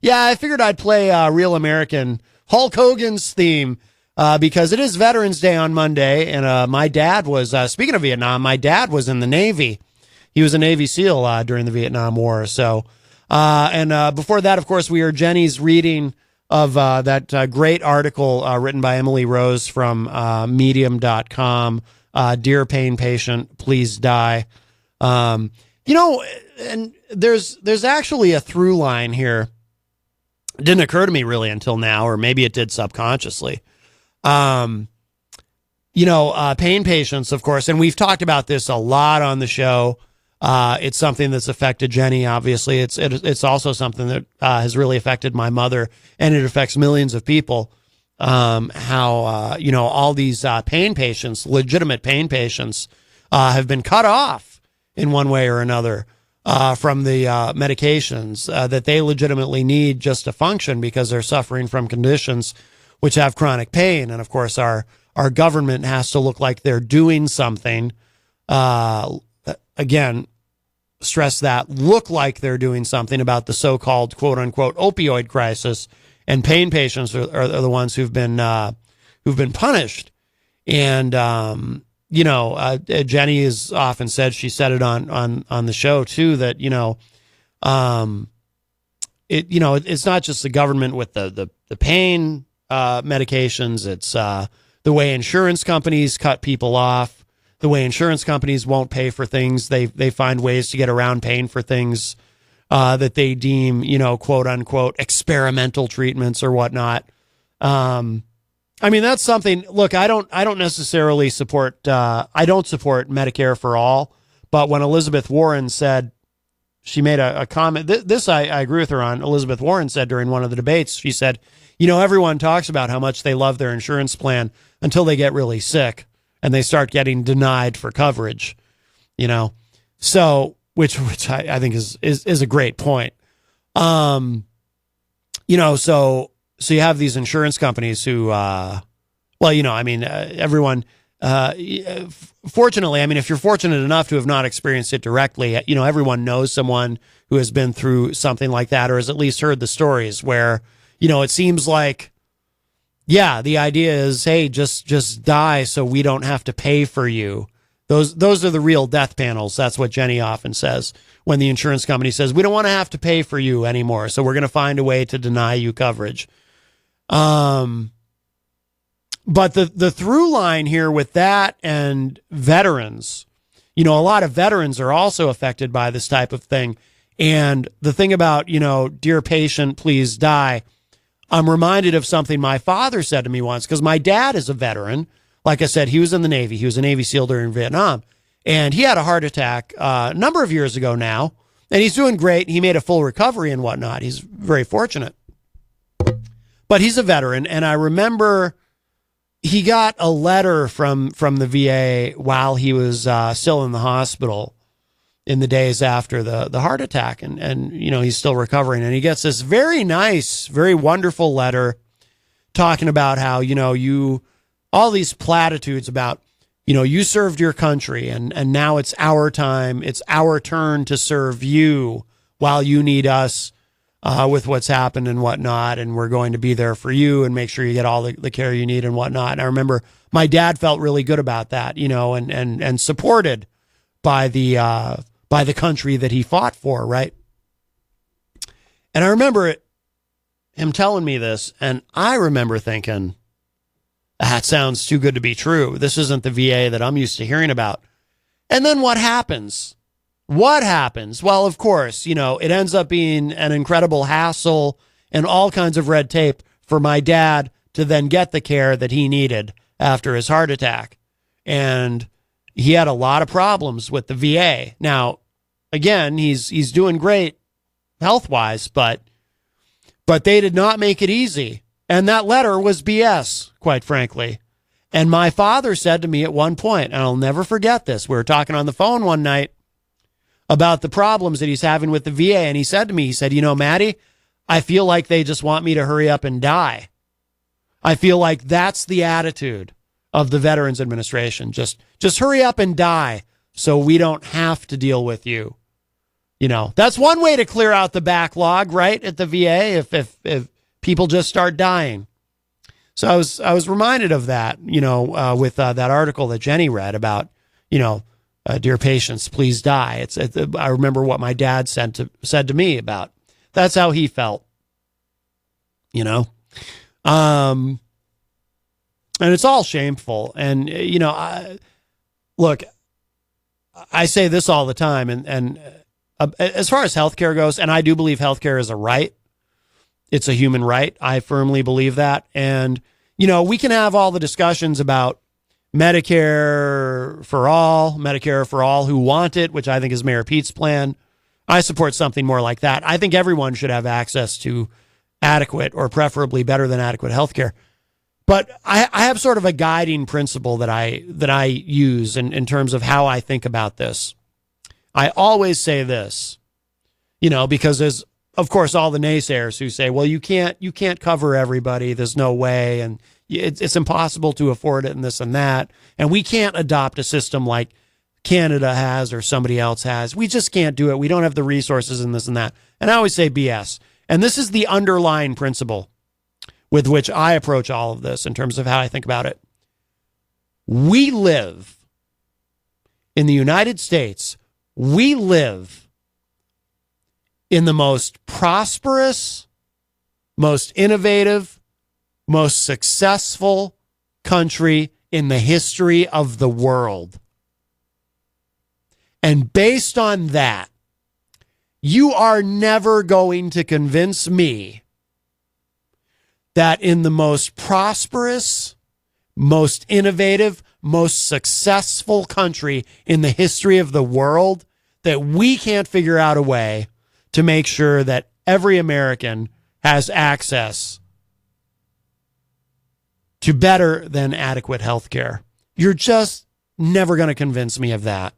Yeah, I figured I'd play Real American, Hulk Hogan's theme, because it is Veterans Day on Monday, and my dad was, speaking of Vietnam, my dad was in the Navy. He was a Navy SEAL during the Vietnam War. So, and before that, of course, we heard Jenny's reading of that great article written by Emily Rose from Medium.com, Dear Pain Patient, Please Die. And there's actually a through line here. It didn't occur to me really until now, or maybe it did subconsciously. Pain patients, of course, and we've talked about this a lot on the show. It's something that's affected Jenny, obviously. It's also something that has really affected my mother, and it affects millions of people. All these pain patients, legitimate pain patients, have been cut off in one way or another from the medications that they legitimately need just to function because they're suffering from conditions which have chronic pain. And of course, our government has to look like they're doing something. Again, stress that, look like they're doing something about the so-called quote unquote opioid crisis, and pain patients are the ones who've been punished. And Jenny has often said, she said it on the show too, that it's not just the government with the pain medications. It's the way insurance companies cut people off. The way insurance companies won't pay for things. They find ways to get around paying for things that they deem, quote unquote, experimental treatments or whatnot. That's something. Look, I don't necessarily support. I don't support Medicare for all. But when Elizabeth Warren said, she made a comment. This I agree with her on. Elizabeth Warren said during one of the debates, she said, everyone talks about how much they love their insurance plan until they get really sick and they start getting denied for coverage, so which I think is a great point. So you have these insurance companies who, everyone, fortunately, if you're fortunate enough to have not experienced it directly, everyone knows someone who has been through something like that, or has at least heard the stories where, it seems like, yeah, the idea is, hey, just die so we don't have to pay for you. Those are the real death panels. That's what Jenny often says when the insurance company says, we don't want to have to pay for you anymore, so we're going to find a way to deny you coverage. But the through line here with that and veterans, a lot of veterans are also affected by this type of thing. And the thing about, dear patient, please die, I'm reminded of something my father said to me once, because my dad is a veteran. Like I said, he was in the Navy. He was a Navy SEAL during Vietnam. And he had a heart attack a number of years ago now. And he's doing great. He made a full recovery and whatnot. He's very fortunate. But he's a veteran. And I remember he got a letter from the VA while he was still in the hospital in the days after the heart attack. And he's still recovering. And he gets this very nice, very wonderful letter talking about how, all these platitudes about, you served your country and now it's our time. It's our turn to serve you while you need us with what's happened and whatnot. And we're going to be there for you and make sure you get all the care you need and whatnot. And I remember my dad felt really good about that, and supported by the country that he fought for. Right. And I remember him telling me this, and I remember thinking, that sounds too good to be true. This isn't the VA that I'm used to hearing about. And then what happens? What happens? Well, of course, it ends up being an incredible hassle and all kinds of red tape for my dad to then get the care that he needed after his heart attack. And he had a lot of problems with the VA. Now, again, he's doing great health-wise, but they did not make it easy. And that letter was BS, quite frankly. And my father said to me at one point, and I'll never forget this, we were talking on the phone one night about the problems that he's having with the VA. And he said to me, Maddie, I feel like they just want me to hurry up and die. I feel like that's the attitude of the Veterans Administration. Just hurry up and die so we don't have to deal with you. That's one way to clear out the backlog, right? At the VA, if people just start dying. So I was reminded of that, with that article that Jenny read about, dear patients, please die. I remember what my dad said to me about. That's how he felt, and it's all shameful. And look, I say this all the time, and as far as healthcare goes, and I do believe healthcare is a right. It's a human right. I firmly believe that. And, we can have all the discussions about Medicare for all who want it, which I think is Mayor Pete's plan. I support something more like that. I think everyone should have access to adequate or preferably better than adequate healthcare. But I have sort of a guiding principle that I use in terms of how I think about this. I always say this, because there's, of course, all the naysayers who say, well, you can't cover everybody. There's no way. And it's impossible to afford it and this and that. And we can't adopt a system like Canada has or somebody else has. We just can't do it. We don't have the resources and this and that. And I always say BS. And this is the underlying principle with which I approach all of this in terms of how I think about it. We live in the United States. We live in the most prosperous, most innovative, most successful country in the history of the world. And based on that, you are never going to convince me that in the most prosperous, most innovative, most successful country in the history of the world, that we can't figure out a way to make sure that every American has access to better than adequate health care. You're just never going to convince me of that.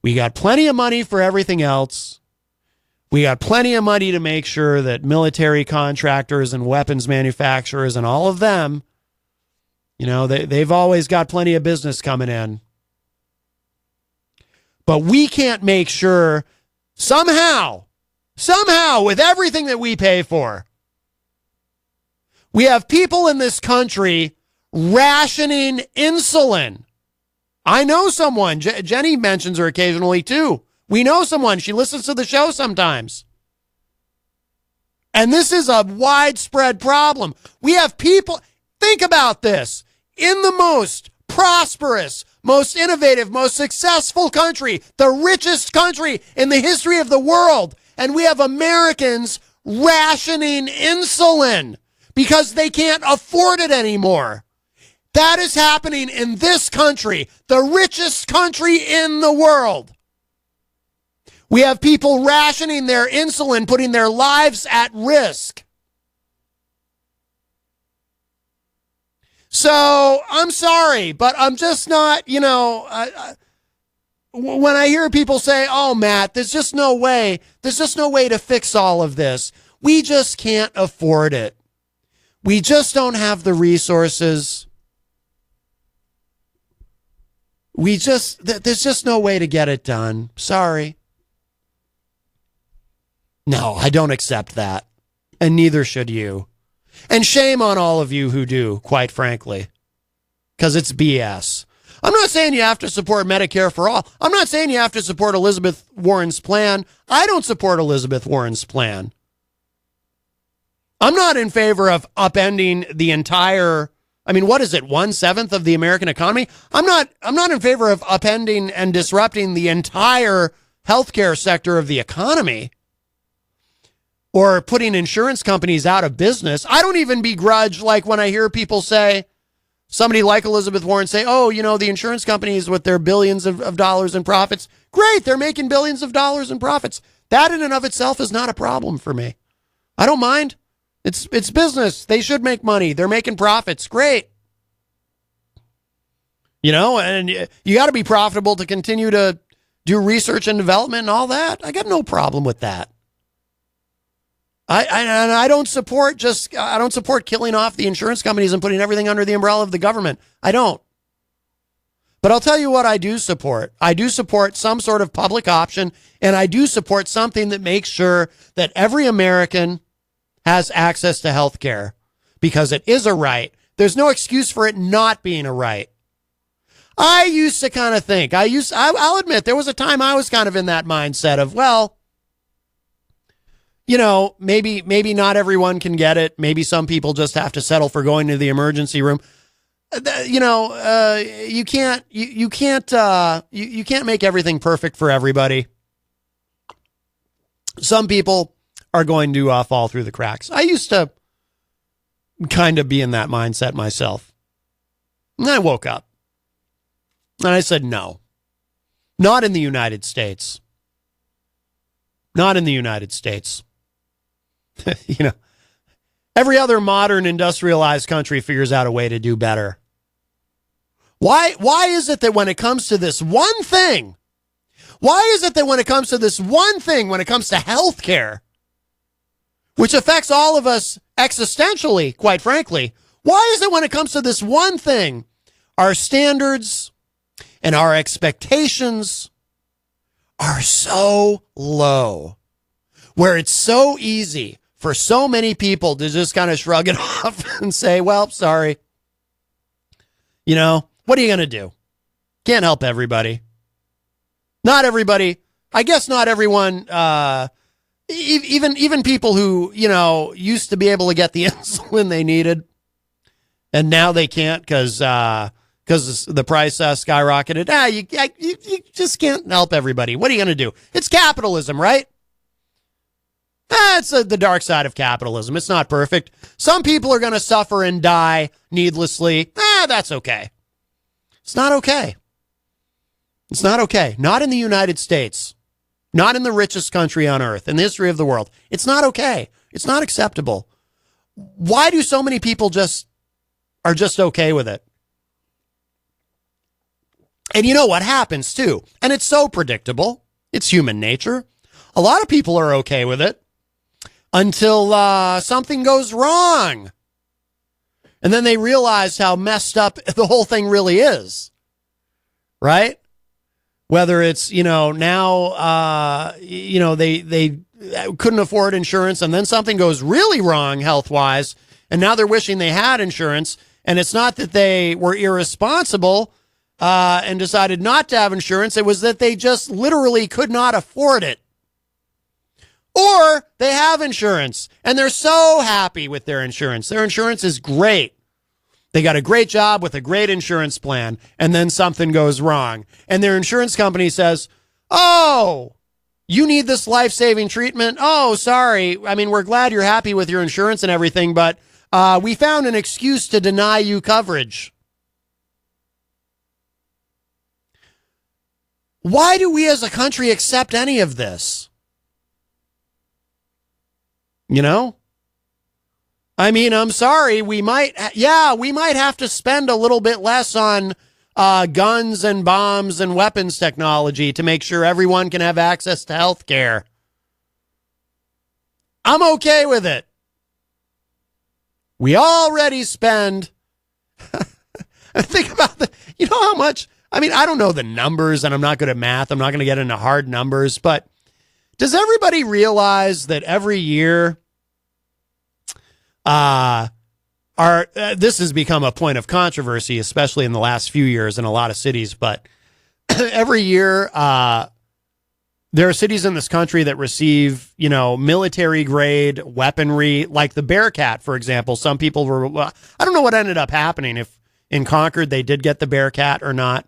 We got plenty of money for everything else. We got plenty of money to make sure that military contractors and weapons manufacturers and all of them, they've always got plenty of business coming in. But we can't make sure somehow, with everything that we pay for, we have people in this country rationing insulin. I know someone. Jenny mentions her occasionally, too. We know someone. She listens to the show sometimes. And this is a widespread problem. We have people, think about this, in the most prosperous, most innovative, most successful country, the richest country in the history of the world, and we have Americans rationing insulin because they can't afford it anymore. That is happening in this country, the richest country in the world. We have people rationing their insulin, putting their lives at risk. So I'm sorry, but I'm just not, when I hear people say, oh, Matt, there's just no way to fix all of this. We just can't afford it. We just don't have the resources. There's just no way to get it done. Sorry. No, I don't accept that. And neither should you. And shame on all of you who do, quite frankly. Because it's BS. I'm not saying you have to support Medicare for all. I'm not saying you have to support Elizabeth Warren's plan. I don't support Elizabeth Warren's plan. I'm not in favor of upending the entire, what is it, 1/7 of the American economy? I'm not in favor of upending and disrupting the entire healthcare sector of the economy or putting insurance companies out of business. I don't even begrudge, like when I hear people say, somebody like Elizabeth Warren say, oh, the insurance companies with their billions of dollars in profits. Great, they're making billions of dollars in profits. That in and of itself is not a problem for me. I don't mind. It's business. They should make money. They're making profits. Great. And you got to be profitable to continue to do research and development and all that. I got no problem with that. I don't support killing off the insurance companies and putting everything under the umbrella of the government. I don't. But I'll tell you what I do support. I do support some sort of public option, and I do support something that makes sure that every American has access to health care, because it is a right. There's no excuse for it not being a right. I used to kind of think, I'll admit, there was a time I was kind of in that mindset of, well, you know, maybe not everyone can get it. Maybe some people just have to settle for going to the emergency room. You know, you can't make everything perfect for everybody. Some people are going to fall through the cracks. I used to kind of be in that mindset myself. And I woke up and I said, no, not in the United States. Not in the United States. You know, every other modern industrialized country figures out a way to do better. Why is it that when it comes to this one thing, when it comes to healthcare, which affects all of us existentially, quite frankly, why is it when it comes to this one thing, our standards and our expectations are so low, where it's so easy for so many people to just kind of shrug it off and say, well, sorry. You know, what are you going to do? Can't help everybody. Not everybody. I guess not everyone, even people who, you know, used to be able to get the insulin they needed, and now they can't because the price skyrocketed. You just can't help everybody. What are you going to do? It's capitalism, right? It's the dark side of capitalism. It's not perfect. Some people are going to suffer and die needlessly. That's okay. It's not okay. It's not okay. Not in the United States. Not in the richest country on earth, in the history of the world. It's not okay. It's not acceptable. Why do so many people are just okay with it? And you know what happens too? And it's so predictable. It's human nature. A lot of people are okay with it until something goes wrong. And then they realize how messed up the whole thing really is. Right? Whether it's, you know, now, you know, they couldn't afford insurance, and then something goes really wrong health-wise, and now they're wishing they had insurance. And it's not that they were irresponsible and decided not to have insurance. It was that they just literally could not afford it. Or they have insurance, and they're so happy with their insurance. Their insurance is great. They got a great job with a great insurance plan, and then something goes wrong. And their insurance company says, oh, you need this life-saving treatment? Oh, sorry. I mean, we're glad you're happy with your insurance and everything, but we found an excuse to deny you coverage. Why do we as a country accept any of this? You know? I mean, I'm sorry. We might have to spend a little bit less on guns and bombs and weapons technology to make sure everyone can have access to health care. I'm okay with it. We already spend, think about you know how much, I mean, I don't know the numbers, and I'm not good at math. I'm not going to get into hard numbers, but does everybody realize that every year, this has become a point of controversy, especially in the last few years in a lot of cities, but every year, there are cities in this country that receive, you know, military grade weaponry, like the Bearcat, for example. Some people were, I don't know what ended up happening, if in Concord they did get the Bearcat or not,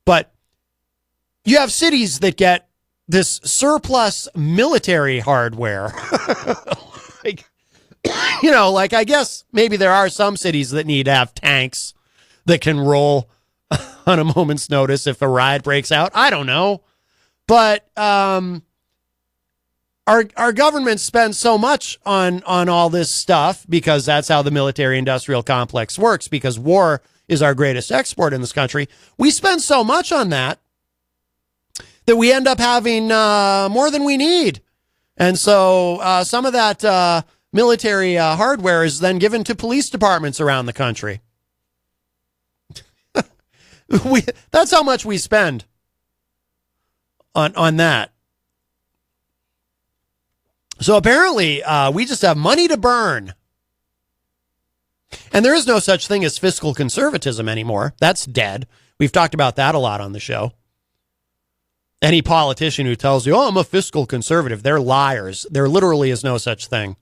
but you have cities that get this surplus military hardware. Like, you know, like, I guess maybe there are some cities that need to have tanks that can roll on a moment's notice if a riot breaks out. I don't know. But our government spends so much on all this stuff because that's how the military-industrial complex works, because war is our greatest export in this country. We spend so much on that we end up having more than we need. And so some of that military hardware is then given to police departments around the country. That's how much we spend on that. So apparently, we just have money to burn. And there is no such thing as fiscal conservatism anymore. That's dead. We've talked about that a lot on the show. Any politician who tells you, oh, I'm a fiscal conservative, they're liars. There literally is no such thing.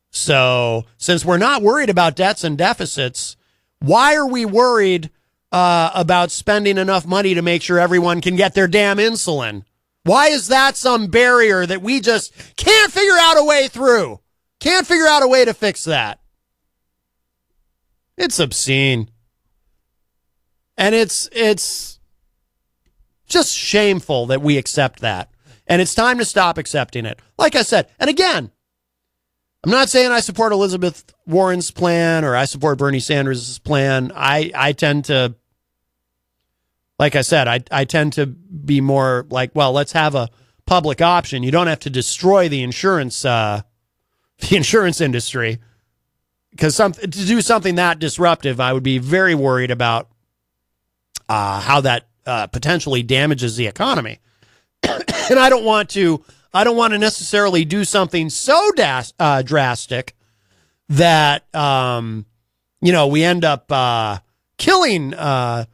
So since we're not worried about debts and deficits, why are we worried about spending enough money to make sure everyone can get their damn insulin? Why is that some barrier that we just can't figure out a way through? Can't figure out a way to fix that. It's obscene. And it's just shameful that we accept that. And it's time to stop accepting it. Like I said, and again, I'm not saying I support Elizabeth Warren's plan or I support Bernie Sanders' plan. I tend to, like I said, I tend to be more like, well, let's have a public option. You don't have to destroy the insurance industry, because to do something that disruptive, I would be very worried about how that potentially damages the economy. And I don't want to necessarily do something so drastic that we end up killing the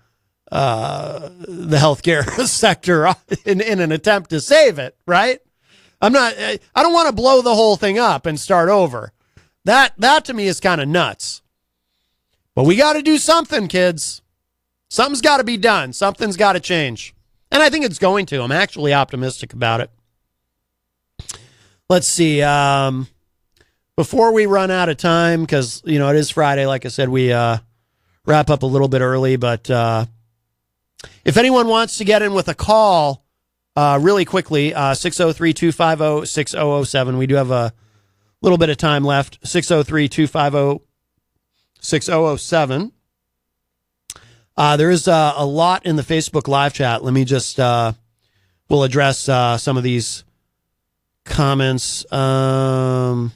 healthcare sector in an attempt to save it, right? I don't want to blow the whole thing up and start over. That to me is kind of nuts. But we got to do something, kids. Something's got to be done. Something's got to change. And I think it's going to. I'm actually optimistic about it. Let's see. Before we run out of time, because, it is Friday, like I said, we wrap up a little bit early. But if anyone wants to get in with a call really quickly, 603-250-6007. We do have a little bit of time left. 603-250-6007. There is a lot in the Facebook live chat. Let me just, we'll address some of these comments. Wow,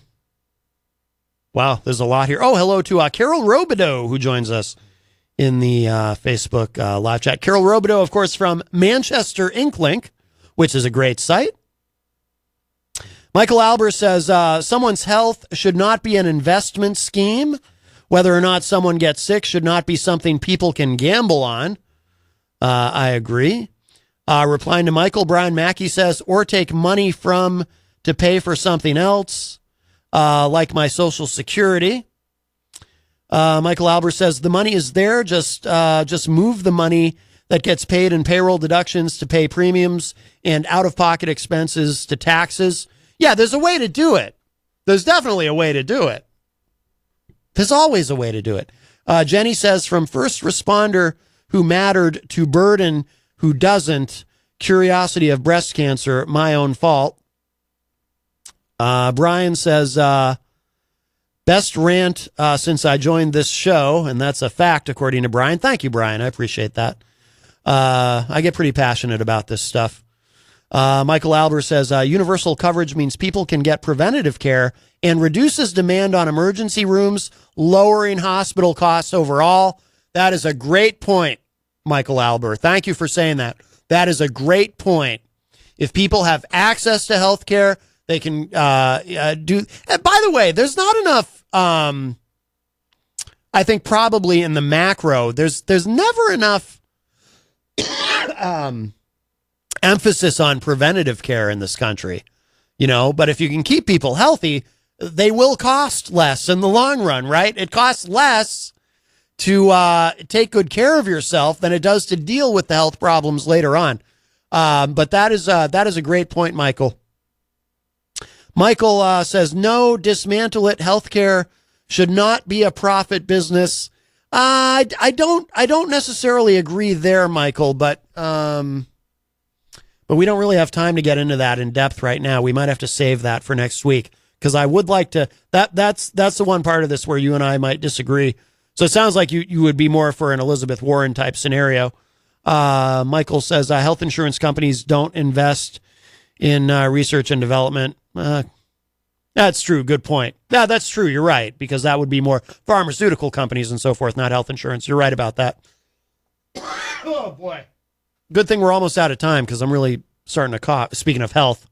there's a lot here. Oh, hello to Carol Robideau, who joins us in the Facebook live chat. Carol Robideau, of course, from Manchester Inklink, which is a great site. Michael Albert says, someone's health should not be an investment scheme. Whether or not someone gets sick should not be something people can gamble on. I agree. Replying to Michael, Brian Mackey says, or take money from to pay for something else, like my Social Security. Michael Albert says, the money is there. Just move the money that gets paid in payroll deductions to pay premiums and out-of-pocket expenses to taxes. Yeah, there's a way to do it. There's definitely a way to do it. There's always a way to do it. Jenny says, from first responder who mattered to burden who doesn't, curiosity of breast cancer, my own fault. Brian says, best rant since I joined this show, and that's a fact, according to Brian. Thank you, Brian. I appreciate that. I get pretty passionate about this stuff. Michael Albert says, universal coverage means people can get preventative care and reduces demand on emergency rooms, lowering hospital costs overall. That is a great point, Michael Albert. Thank you for saying that. That is a great point. If people have access to health care, they can do. And by the way, there's not enough, I think probably in the macro, there's never enough emphasis on preventative care in this country, but if you can keep people healthy, they will cost less in the long run, right? It costs less to take good care of yourself than it does to deal with the health problems later on. But that is a great point, Michael. Michael says, no, dismantle it. Healthcare should not be a profit business. I don't necessarily agree there, Michael, but we don't really have time to get into that in depth right now. We might have to save that for next week, because I would like to. That's the one part of this where you and I might disagree. So it sounds like you would be more for an Elizabeth Warren type scenario. Michael says health insurance companies don't invest in research and development. That's true. Good point. Yeah, that's true. You're right, because that would be more pharmaceutical companies and so forth, not health insurance. You're right about that. Oh, boy. Good thing we're almost out of time because I'm really starting to cough. Speaking of health,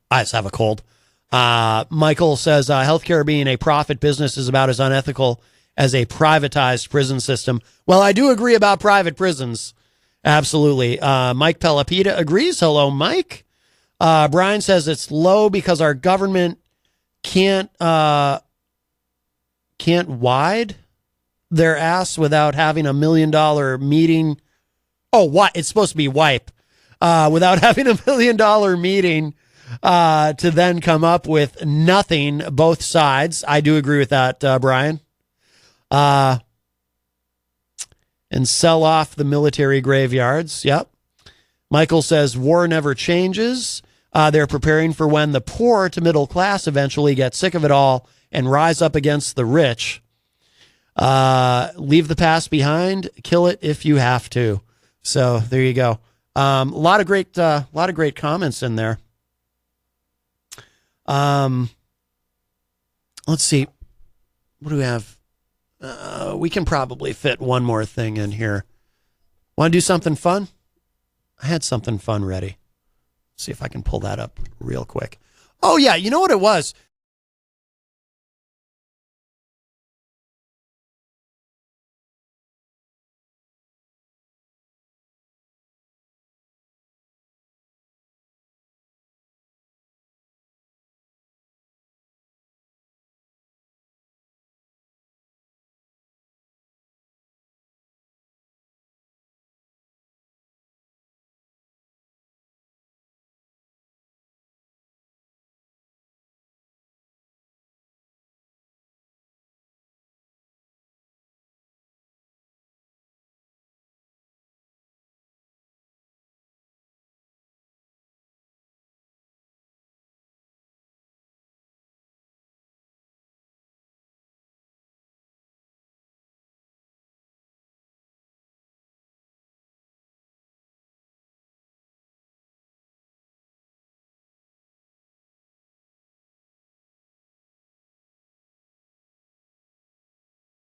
I just have a cold. Michael says healthcare being a profit business is about as unethical as a privatized prison system. Well, I do agree about private prisons. Absolutely. Mike Pelopita agrees. Hello, Mike. Brian says it's low because our government can't wide their ass without having $1 million meeting. Oh, what? It's supposed to be wipe. Without having $1 million meeting to then come up with nothing, both sides. I do agree with that, Brian. And sell off the military graveyards. Yep. Michael says war never changes. They're preparing for when the poor to middle class eventually get sick of it all and rise up against the rich. Leave the past behind. Kill it if you have to. So there you go. A lot of great comments in there. Let's see. What do we have? We can probably fit one more thing in here. Want to do something fun? I had something fun ready. See if I can pull that up real quick. Oh, yeah. You know what it was?